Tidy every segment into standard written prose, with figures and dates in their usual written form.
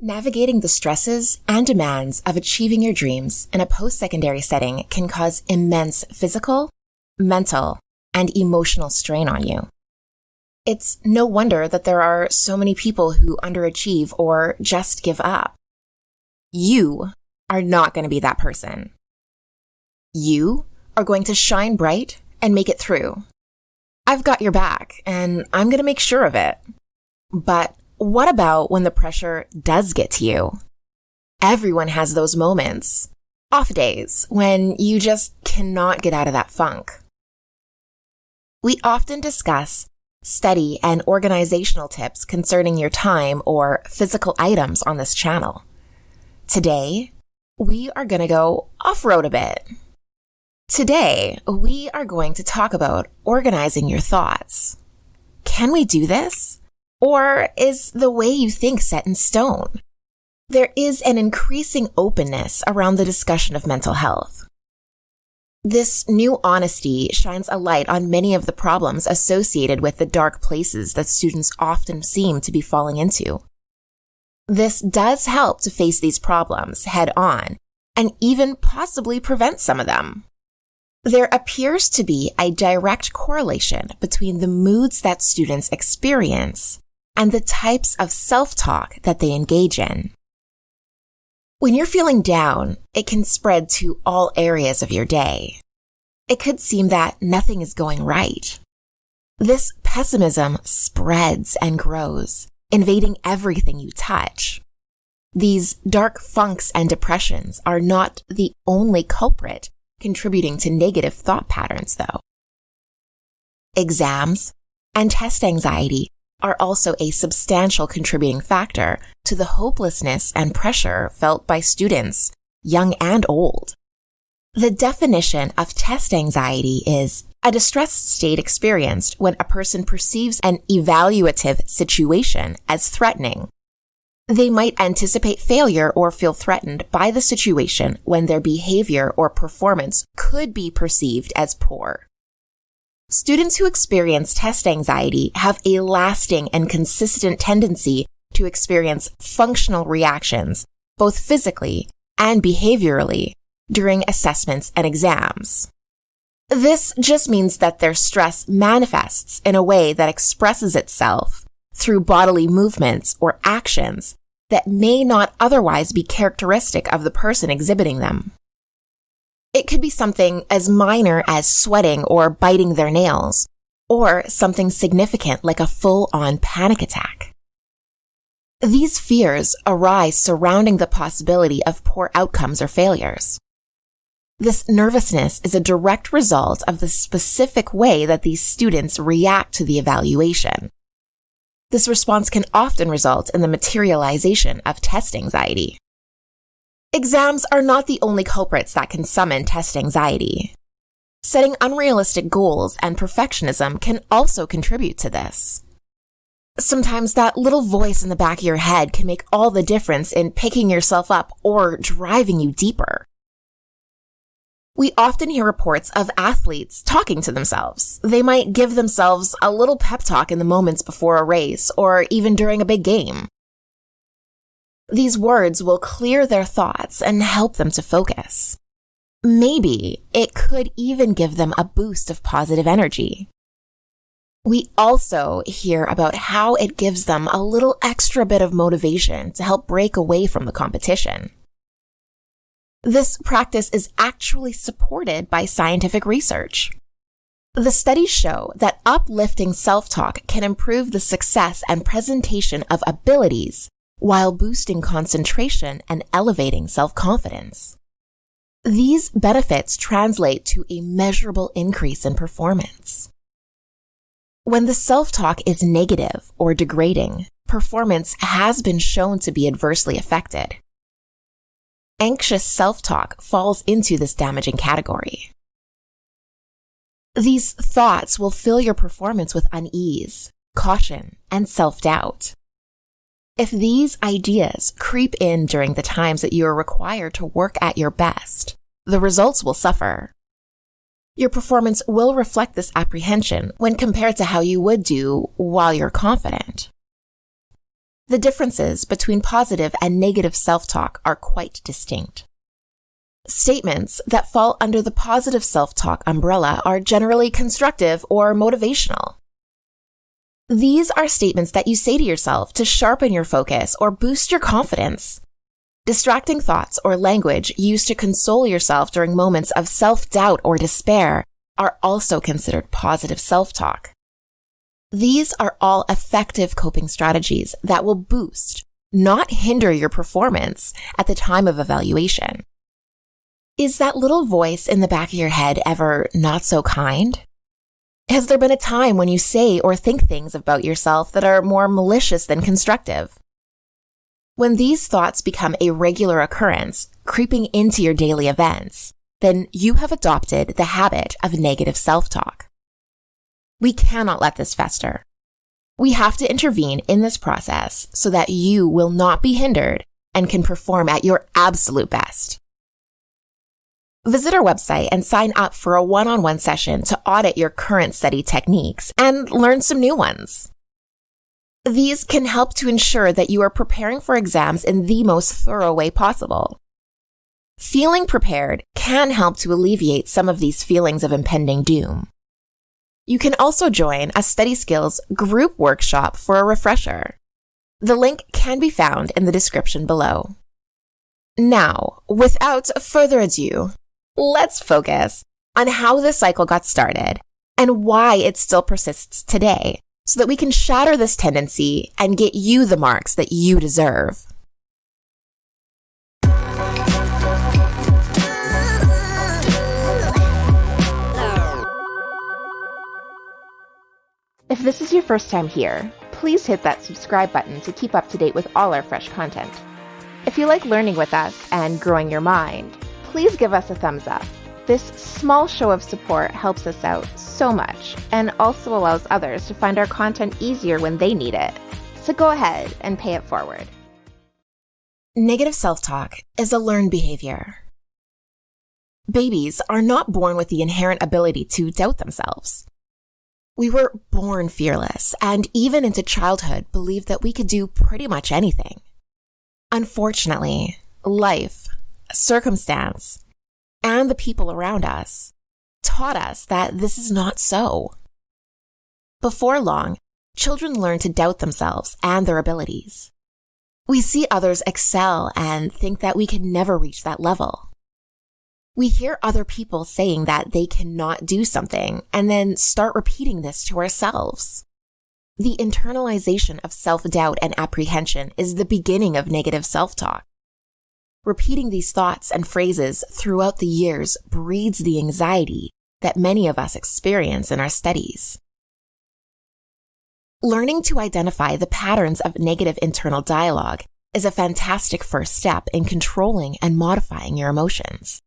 Navigating the stresses and demands of achieving your dreams in a post-secondary setting can cause immense physical, mental, and emotional strain on you. It's no wonder that there are so many people who underachieve or just give up. You are not going to be that person. You are going to shine bright and make it through. I've got your back, and I'm going to make sure of it. But what about when the pressure does get to you? Everyone has those moments, off days, when you just cannot get out of that funk. We often discuss study and organizational tips concerning your time or physical items on this channel. Today, we are going to go off-road a bit. Today, we are going to talk about organizing your thoughts. Can we do this? Or is the way you think set in stone? There is an increasing openness around the discussion of mental health. This new honesty shines a light on many of the problems associated with the dark places that students often seem to be falling into. This does help to face these problems head on and even possibly prevent some of them. There appears to be a direct correlation between the moods that students experience and the types of self-talk that they engage in. When you're feeling down, it can spread to all areas of your day. It could seem that nothing is going right. This pessimism spreads and grows, invading everything you touch. These dark funks and depressions are not the only culprit contributing to negative thought patterns, though. Exams and test anxiety are also a substantial contributing factor to the hopelessness and pressure felt by students, young and old. The definition of test anxiety is a distressed state experienced when a person perceives an evaluative situation as threatening. They might anticipate failure or feel threatened by the situation when their behavior or performance could be perceived as poor. Students who experience test anxiety have a lasting and consistent tendency to experience functional reactions, both physically and behaviorally, during assessments and exams. This just means that their stress manifests in a way that expresses itself through bodily movements or actions that may not otherwise be characteristic of the person exhibiting them. It could be something as minor as sweating or biting their nails, or something significant like a full-on panic attack. These fears arise surrounding the possibility of poor outcomes or failures. This nervousness is a direct result of the specific way that these students react to the evaluation. This response can often result in the materialization of test anxiety. Exams are not the only culprits that can summon test anxiety. Setting unrealistic goals and perfectionism can also contribute to this. Sometimes that little voice in the back of your head can make all the difference in picking yourself up or driving you deeper. We often hear reports of athletes talking to themselves. They might give themselves a little pep talk in the moments before a race or even during a big game. These words will clear their thoughts and help them to focus. Maybe it could even give them a boost of positive energy. We also hear about how it gives them a little extra bit of motivation to help break away from the competition. This practice is actually supported by scientific research. The studies show that uplifting self-talk can improve the success and presentation of abilities while boosting concentration and elevating self-confidence. These benefits translate to a measurable increase in performance. When the self-talk is negative or degrading, performance has been shown to be adversely affected. Anxious self-talk falls into this damaging category. These thoughts will fill your performance with unease, caution, and self-doubt. If these ideas creep in during the times that you are required to work at your best, the results will suffer. Your performance will reflect this apprehension when compared to how you would do while you're confident. The differences between positive and negative self-talk are quite distinct. Statements that fall under the positive self-talk umbrella are generally constructive or motivational. These are statements that you say to yourself to sharpen your focus or boost your confidence. Distracting thoughts or language used to console yourself during moments of self-doubt or despair are also considered positive self-talk. These are all effective coping strategies that will boost, not hinder your performance at the time of evaluation. Is that little voice in the back of your head ever not so kind? Has there been a time when you say or think things about yourself that are more malicious than constructive? When these thoughts become a regular occurrence, creeping into your daily events, then you have adopted the habit of negative self-talk. We cannot let this fester. We have to intervene in this process so that you will not be hindered and can perform at your absolute best. Visit our website and sign up for a one-on-one session to audit your current study techniques and learn some new ones. These can help to ensure that you are preparing for exams in the most thorough way possible. Feeling prepared can help to alleviate some of these feelings of impending doom. You can also join a Study Skills group workshop for a refresher. The link can be found in the description below. Now, without further ado, let's focus on how this cycle got started and why it still persists today, so that we can shatter this tendency and get you the marks that you deserve. If this is your first time here, please hit that subscribe button to keep up to date with all our fresh content. If you like learning with us and growing your mind, please give us a thumbs up. This small show of support helps us out so much and also allows others to find our content easier when they need it. So go ahead and pay it forward. Negative self-talk is a learned behavior. Babies are not born with the inherent ability to doubt themselves. We were born fearless and even into childhood believed that we could do pretty much anything. Unfortunately, life, circumstance, and the people around us taught us that this is not so. Before long, children learn to doubt themselves and their abilities. We see others excel and think that we can never reach that level. We hear other people saying that they cannot do something and then start repeating this to ourselves. The internalization of self-doubt and apprehension is the beginning of negative self-talk. Repeating these thoughts and phrases throughout the years breeds the anxiety that many of us experience in our studies. Learning to identify the patterns of negative internal dialogue is a fantastic first step in controlling and modifying your emotions.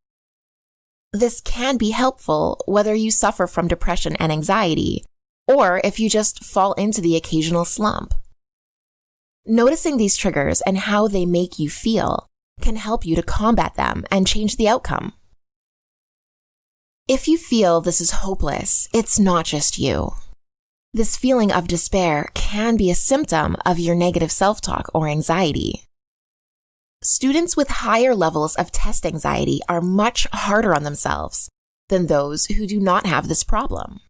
This can be helpful whether you suffer from depression and anxiety, or if you just fall into the occasional slump. Noticing these triggers and how they make you feel can help you to combat them and change the outcome. If you feel this is hopeless, it's not just you. This feeling of despair can be a symptom of your negative self-talk or anxiety. Students with higher levels of test anxiety are much harder on themselves than those who do not have this problem.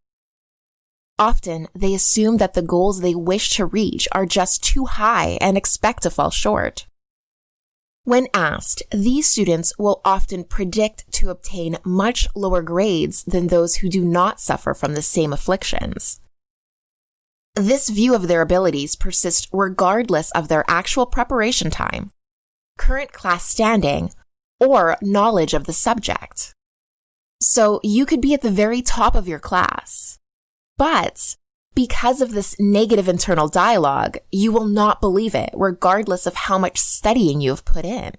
Often, they assume that the goals they wish to reach are just too high and expect to fall short. When asked, these students will often predict to obtain much lower grades than those who do not suffer from the same afflictions. This view of their abilities persists regardless of their actual preparation time, current class standing, or knowledge of the subject. So you could be at the very top of your class, but because of this negative internal dialogue, you will not believe it regardless of how much studying you have put in.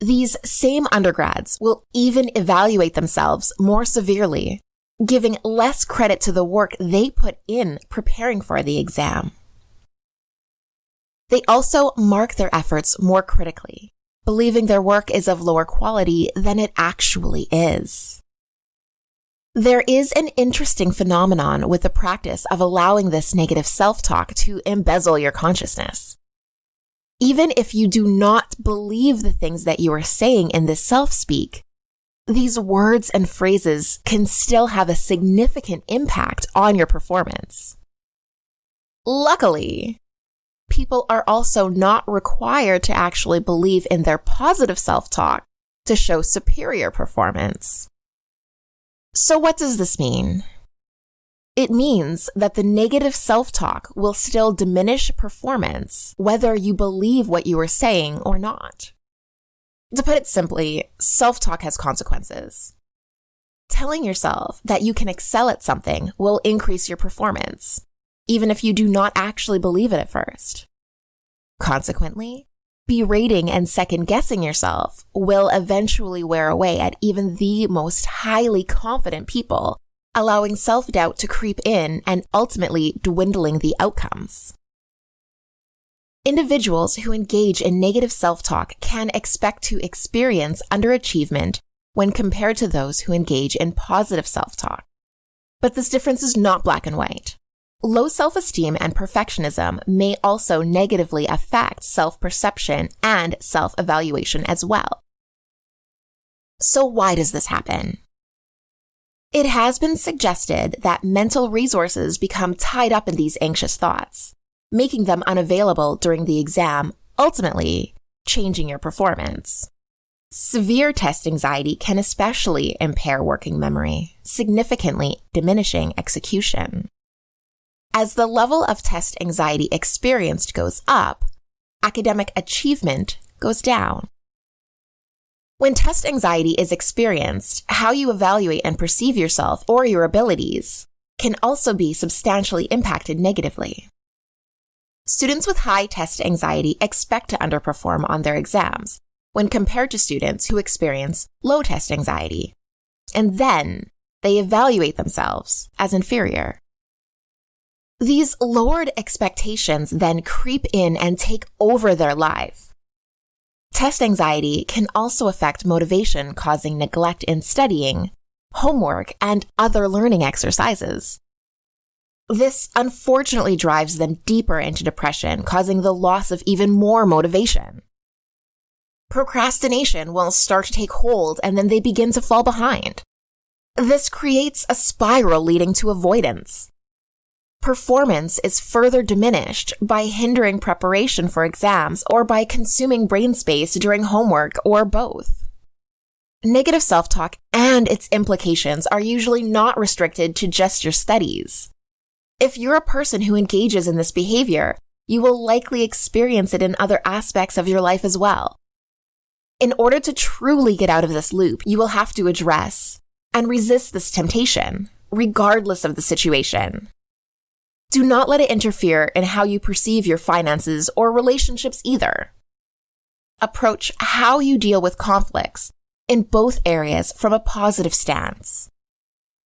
These same undergrads will even evaluate themselves more severely, giving less credit to the work they put in preparing for the exam. They also mark their efforts more critically, believing their work is of lower quality than it actually is. There is an interesting phenomenon with the practice of allowing this negative self-talk to embezzle your consciousness. Even if you do not believe the things that you are saying in this self-speak, these words and phrases can still have a significant impact on your performance. Luckily, people are also not required to actually believe in their positive self-talk to show superior performance. So what does this mean? It means that the negative self-talk will still diminish performance whether you believe what you are saying or not. To put it simply, self-talk has consequences. Telling yourself that you can excel at something will increase your performance, even if you do not actually believe it at first. Consequently, berating and second-guessing yourself will eventually wear away at even the most highly confident people, allowing self-doubt to creep in and ultimately dwindling the outcomes. Individuals who engage in negative self-talk can expect to experience underachievement when compared to those who engage in positive self-talk. But this difference is not black and white. Low self-esteem and perfectionism may also negatively affect self-perception and self-evaluation as well. So why does this happen? It has been suggested that mental resources become tied up in these anxious thoughts, making them unavailable during the exam, ultimately changing your performance. Severe test anxiety can especially impair working memory, significantly diminishing execution. As the level of test anxiety experienced goes up, academic achievement goes down. When test anxiety is experienced, how you evaluate and perceive yourself or your abilities can also be substantially impacted negatively. Students with high test anxiety expect to underperform on their exams when compared to students who experience low test anxiety, and then they evaluate themselves as inferior. These lowered expectations then creep in and take over their life. Test anxiety can also affect motivation, causing neglect in studying, homework, and other learning exercises. This unfortunately drives them deeper into depression, causing the loss of even more motivation. Procrastination will start to take hold, and then they begin to fall behind. This creates a spiral leading to avoidance. Performance is further diminished by hindering preparation for exams or by consuming brain space during homework or both. Negative self-talk and its implications are usually not restricted to just your studies. If you're a person who engages in this behavior, you will likely experience it in other aspects of your life as well. In order to truly get out of this loop, you will have to address and resist this temptation, regardless of the situation. Do not let it interfere in how you perceive your finances or relationships either. Approach how you deal with conflicts in both areas from a positive stance.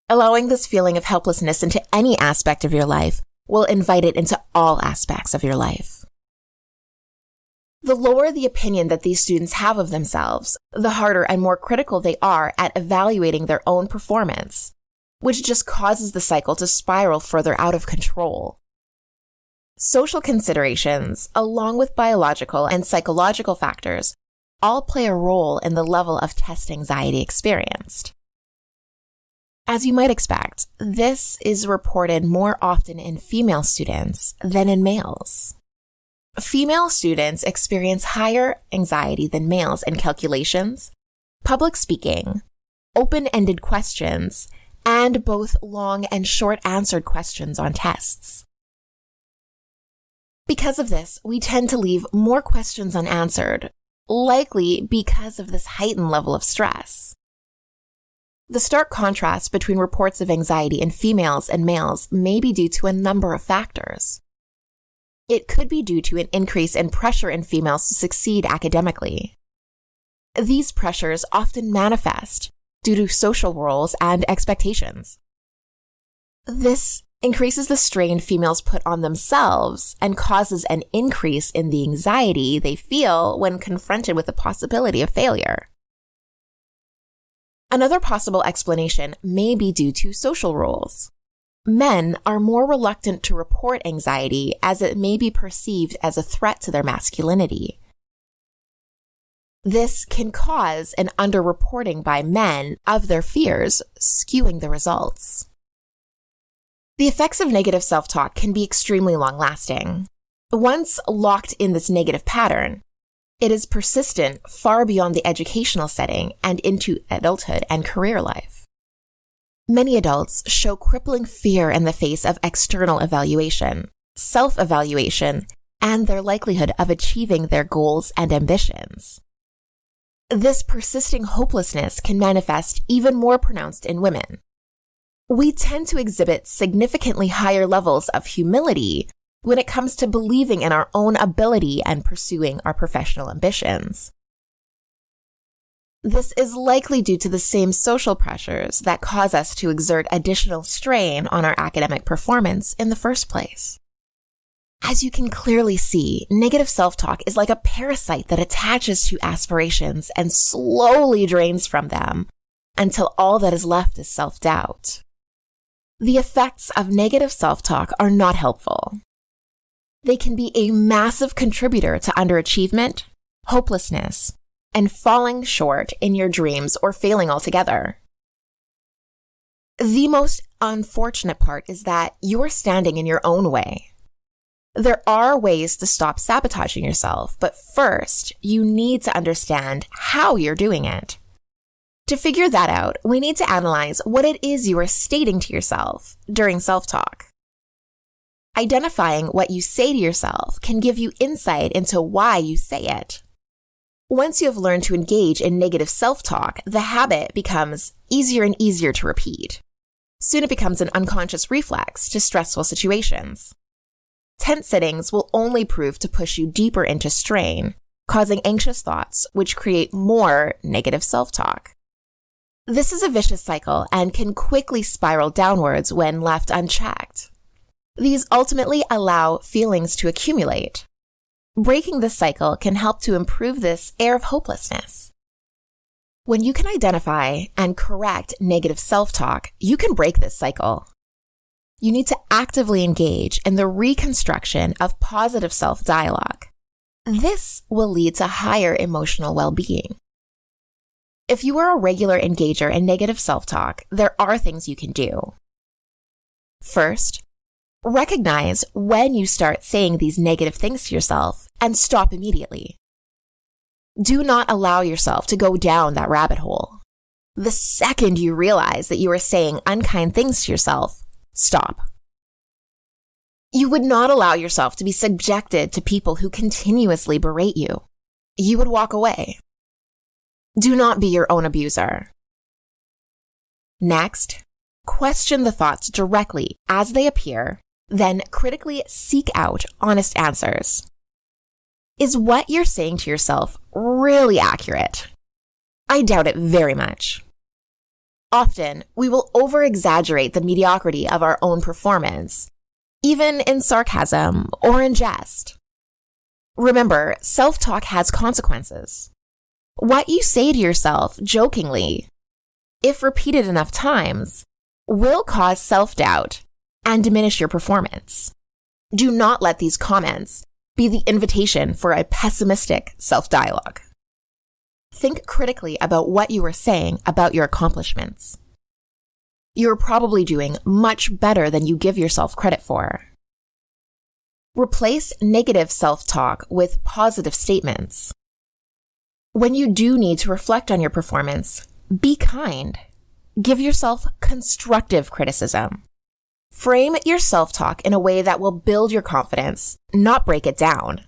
Allowing this feeling of helplessness into any aspect of your life will invite it into all aspects of your life. The lower the opinion that these students have of themselves, the harder and more critical they are at evaluating their own performance, which just causes the cycle to spiral further out of control. Social considerations, along with biological and psychological factors, all play a role in the level of test anxiety experienced. As you might expect, this is reported more often in female students than in males. Female students experience higher anxiety than males in calculations, public speaking, open-ended questions, and both long and short answered questions on tests. Because of this, we tend to leave more questions unanswered, likely because of this heightened level of stress. The stark contrast between reports of anxiety in females and males may be due to a number of factors. It could be due to an increase in pressure in females to succeed academically. These pressures often manifest due to social roles and expectations. This increases the strain females put on themselves and causes an increase in the anxiety they feel when confronted with the possibility of failure. Another possible explanation may be due to social roles. Men are more reluctant to report anxiety as it may be perceived as a threat to their masculinity. This can cause an underreporting by men of their fears, skewing the results. The effects of negative self-talk can be extremely long-lasting. Once locked in this negative pattern, it is persistent far beyond the educational setting and into adulthood and career life. Many adults show crippling fear in the face of external evaluation, self-evaluation, and their likelihood of achieving their goals and ambitions. This persisting hopelessness can manifest even more pronounced in women. We tend to exhibit significantly higher levels of humility when it comes to believing in our own ability and pursuing our professional ambitions. This is likely due to the same social pressures that cause us to exert additional strain on our academic performance in the first place. As you can clearly see, negative self-talk is like a parasite that attaches to aspirations and slowly drains from them until all that is left is self-doubt. The effects of negative self-talk are not helpful. They can be a massive contributor to underachievement, hopelessness, and falling short in your dreams or failing altogether. The most unfortunate part is that you're standing in your own way. There are ways to stop sabotaging yourself, but first, you need to understand how you're doing it. To figure that out, we need to analyze what it is you are stating to yourself during self-talk. Identifying what you say to yourself can give you insight into why you say it. Once you have learned to engage in negative self-talk, the habit becomes easier and easier to repeat. Soon it becomes an unconscious reflex to stressful situations. Tense settings will only prove to push you deeper into strain, causing anxious thoughts, which create more negative self-talk. This is a vicious cycle and can quickly spiral downwards when left unchecked. These ultimately allow feelings to accumulate. Breaking this cycle can help to improve this air of hopelessness. When you can identify and correct negative self-talk, you can break this cycle. You need to actively engage in the reconstruction of positive self-dialogue. This will lead to higher emotional well-being. If you are a regular engager in negative self-talk, there are things you can do. First, recognize when you start saying these negative things to yourself and stop immediately. Do not allow yourself to go down that rabbit hole. The second you realize that you are saying unkind things to yourself, stop. You would not allow yourself to be subjected to people who continuously berate you. You would walk away. Do not be your own abuser. Next, question the thoughts directly as they appear, then critically seek out honest answers. Is what you're saying to yourself really accurate? I doubt it very much. Often, we will over-exaggerate the mediocrity of our own performance, even in sarcasm or in jest. Remember, self-talk has consequences. What you say to yourself jokingly, if repeated enough times, will cause self-doubt and diminish your performance. Do not let these comments be the invitation for a pessimistic self-dialogue. Think critically about what you are saying about your accomplishments. You're probably doing much better than you give yourself credit for. Replace negative self-talk with positive statements. When you do need to reflect on your performance, be kind. Give yourself constructive criticism. Frame your self-talk in a way that will build your confidence, not break it down.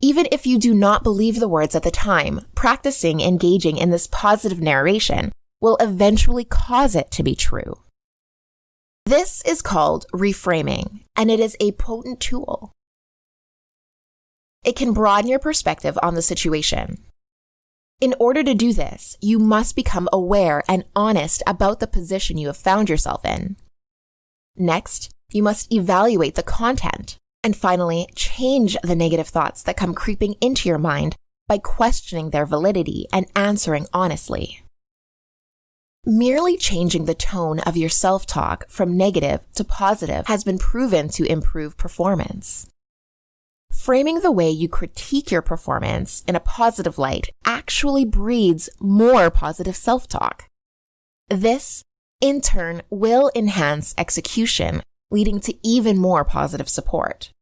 Even if you do not believe the words at the time, practicing engaging in this positive narration will eventually cause it to be true. This is called reframing, and it is a potent tool. It can broaden your perspective on the situation. In order to do this, you must become aware and honest about the position you have found yourself in. Next, you must evaluate the content, and finally, change the negative thoughts that come creeping into your mind by questioning their validity and answering honestly. Merely changing the tone of your self-talk from negative to positive has been proven to improve performance. Framing the way you critique your performance in a positive light actually breeds more positive self-talk. This, in turn, will enhance execution, leading to even more positive support.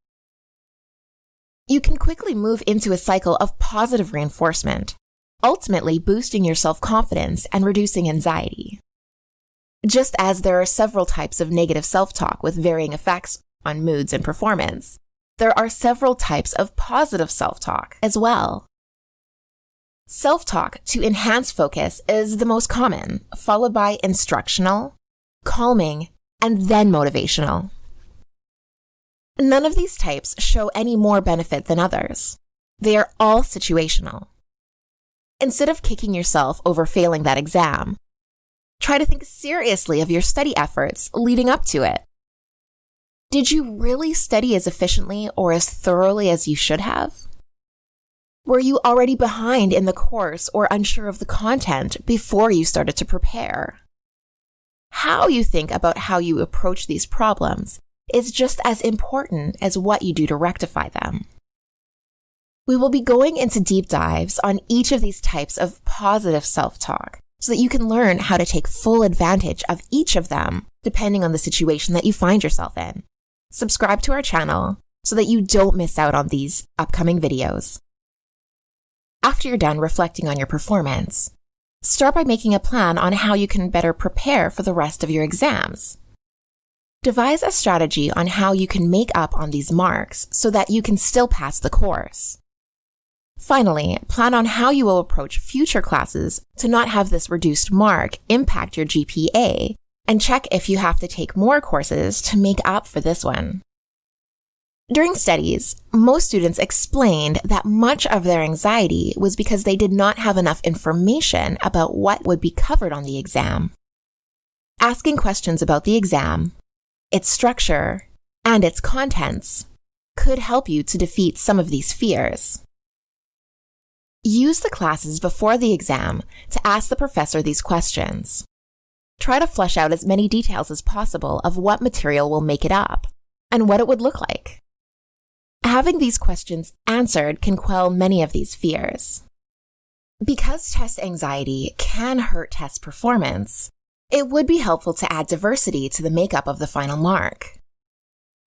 You can quickly move into a cycle of positive reinforcement, ultimately boosting your self-confidence and reducing anxiety. Just as there are several types of negative self-talk with varying effects on moods and performance, there are several types of positive self-talk as well. Self-talk to enhance focus is the most common, followed by instructional, calming, and then motivational. None of these types show any more benefit than others. They are all situational. Instead of kicking yourself over failing that exam, try to think seriously of your study efforts leading up to it. Did you really study as efficiently or as thoroughly as you should have? Were you already behind in the course or unsure of the content before you started to prepare? How you think about how you approach these problems is just as important as what you do to rectify them. We will be going into deep dives on each of these types of positive self-talk so that you can learn how to take full advantage of each of them depending on the situation that you find yourself in. Subscribe to our channel so that you don't miss out on these upcoming videos. After you're done reflecting on your performance, start by making a plan on how you can better prepare for the rest of your exams. Devise a strategy on how you can make up on these marks so that you can still pass the course. Finally, plan on how you will approach future classes to not have this reduced mark impact your GPA, and check if you have to take more courses to make up for this one. During studies, most students explained that much of their anxiety was because they did not have enough information about what would be covered on the exam. Asking questions about the exam, its structure, and its contents could help you to defeat some of these fears. Use the classes before the exam to ask the professor these questions. Try to flesh out as many details as possible of what material will make it up and what it would look like. Having these questions answered can quell many of these fears. Because test anxiety can hurt test performance, it would be helpful to add diversity to the makeup of the final mark.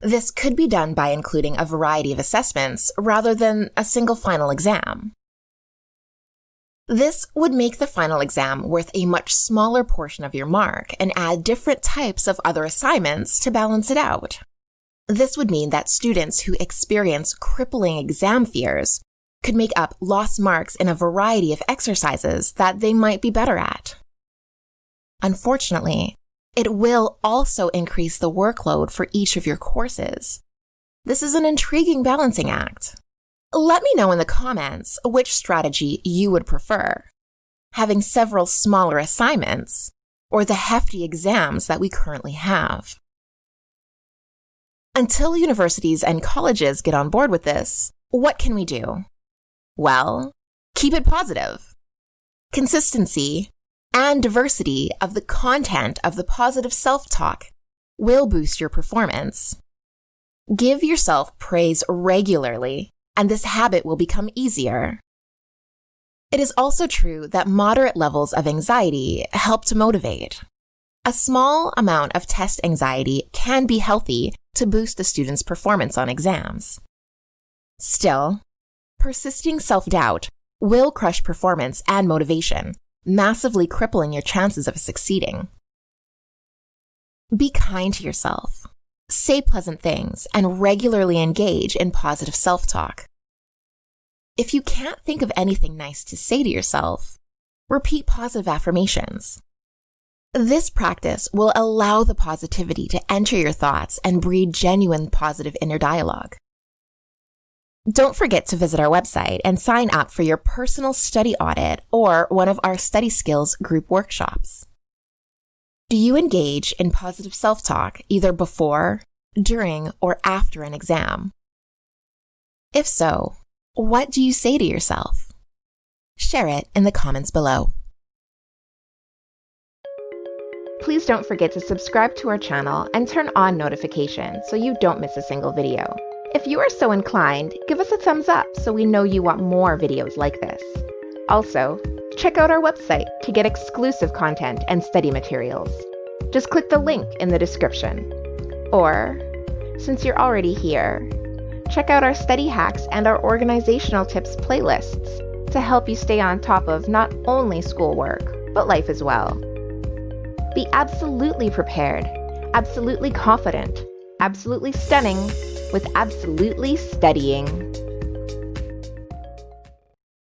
This could be done by including a variety of assessments rather than a single final exam. This would make the final exam worth a much smaller portion of your mark and add different types of other assignments to balance it out. This would mean that students who experience crippling exam fears could make up lost marks in a variety of exercises that they might be better at. Unfortunately, it will also increase the workload for each of your courses. This is an intriguing balancing act. Let me know in the comments which strategy you would prefer, having several smaller assignments or the hefty exams that we currently have. Until universities and colleges get on board with this, what can we do? Well, keep it positive. Consistency and diversity of the content of the positive self-talk will boost your performance. Give yourself praise regularly, and this habit will become easier. It is also true that moderate levels of anxiety help to motivate. A small amount of test anxiety can be healthy to boost a student's performance on exams. Still, persisting self-doubt will crush performance and motivation, massively crippling your chances of succeeding. Be kind to yourself. Say pleasant things and regularly engage in positive self-talk. If you can't think of anything nice to say to yourself, repeat positive affirmations. This practice will allow the positivity to enter your thoughts and breed genuine positive inner dialogue. Don't forget to visit our website and sign up for your personal study audit or one of our study skills group workshops. Do you engage in positive self-talk either before, during, or after an exam? If so, what do you say to yourself? Share it in the comments below. please don't forget to subscribe to our channel and turn on notifications so you don't miss a single video. If you are so inclined, give us a thumbs up so we know you want more videos like this. Also, check out our website to get exclusive content and study materials. Just click the link in the description. Or, since you're already here, check out our study hacks and our organizational tips playlists to help you stay on top of not only schoolwork, but life as well. Be absolutely prepared, absolutely confident, absolutely stunning, with absolutely studying.